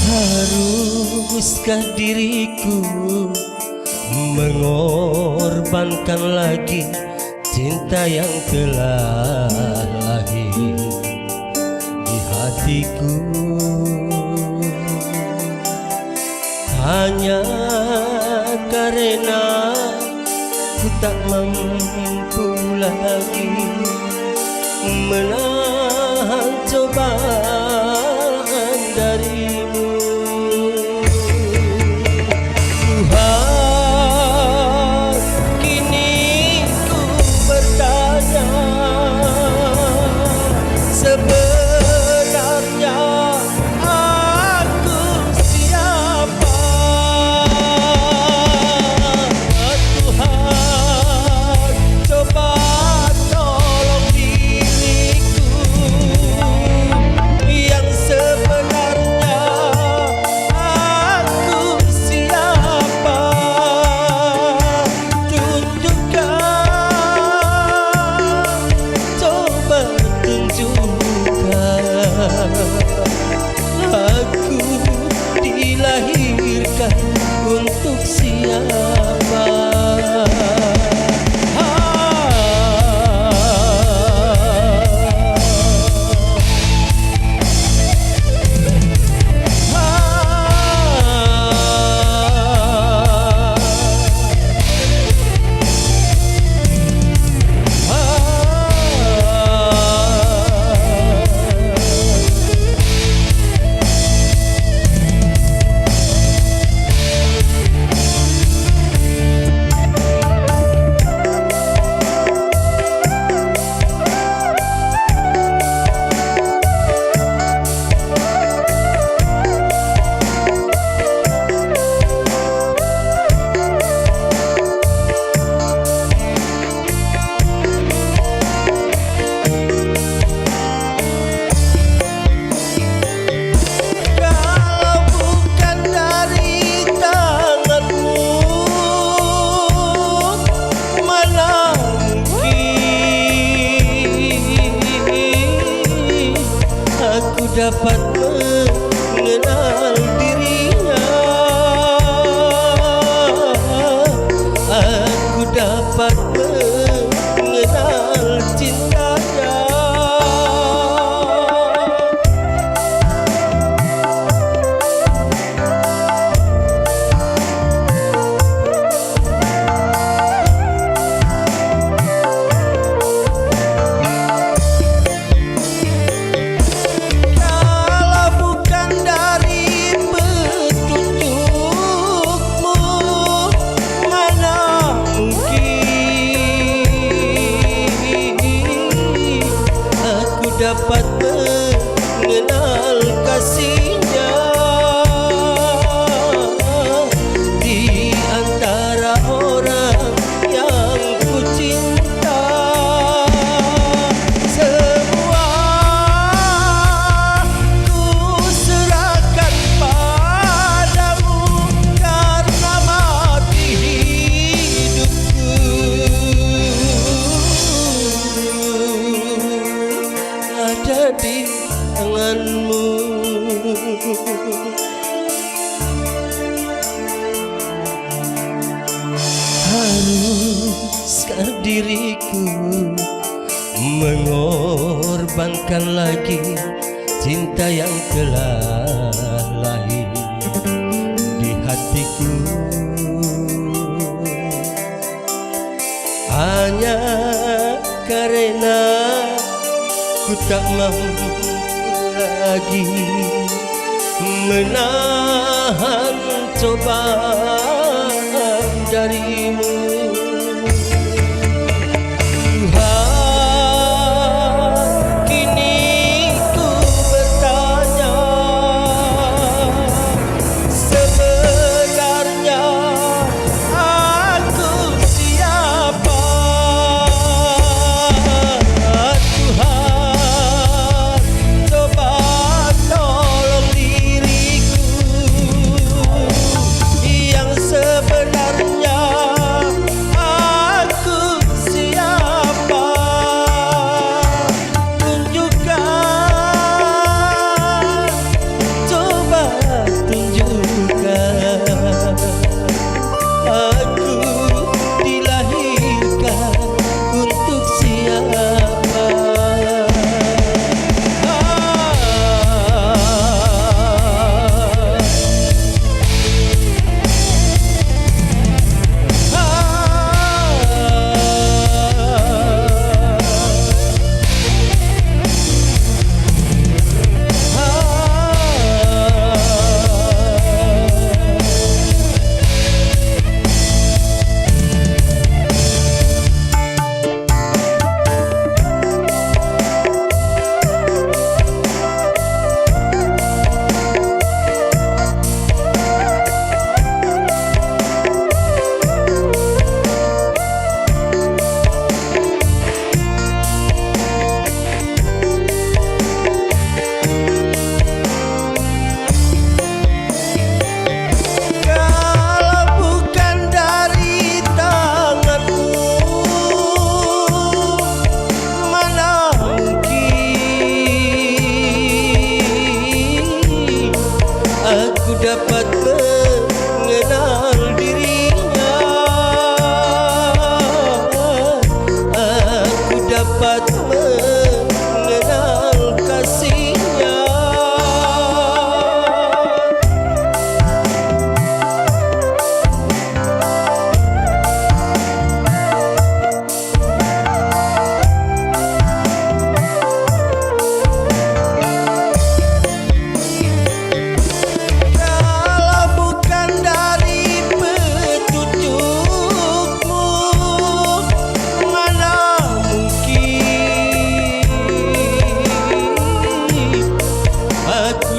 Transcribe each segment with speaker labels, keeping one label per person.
Speaker 1: Haruskah diriku mengorbankan lagi cinta yang telah lahir di hatiku, hanya karena ku tak mampu lagi menahan cobaan darimu. Tuhan, kini ku bertanya, sebenarnya aku siapa? Tuhan, coba tolong diriku yang sebenarnya aku siapa. Tunjukkan, coba tunjukkan, aku dilahirkan untuk siapa? Dapat mengenal dirinya, aku dapat mengenal cintanya. Dapat mengenal kasihnya di antara orang yang ku cinta. Semua ku serahkan padamu karena mati hidupku ada di tanganmu. Haruskah diriku mengorbankan lagi cinta yang telah lahir di hatiku, hanya karena ku tak mampu lagi menahan cobaan darimu. Tuhan, dapat mengenal kasihnya.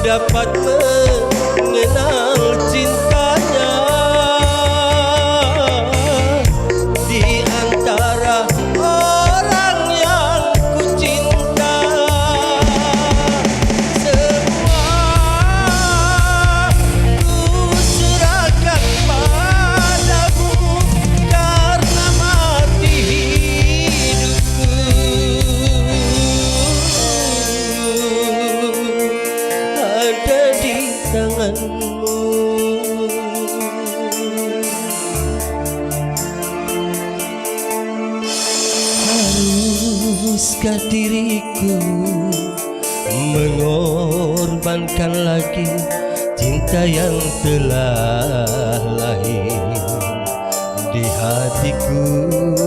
Speaker 1: Dapat mengenal cintanya di antara orang yang ku cinta. Semua ku serahkan padamu karena mati hidupku ada di tanganmu. Haruskah diriku mengorbankan lagi cinta yang telah lahir di hatiku?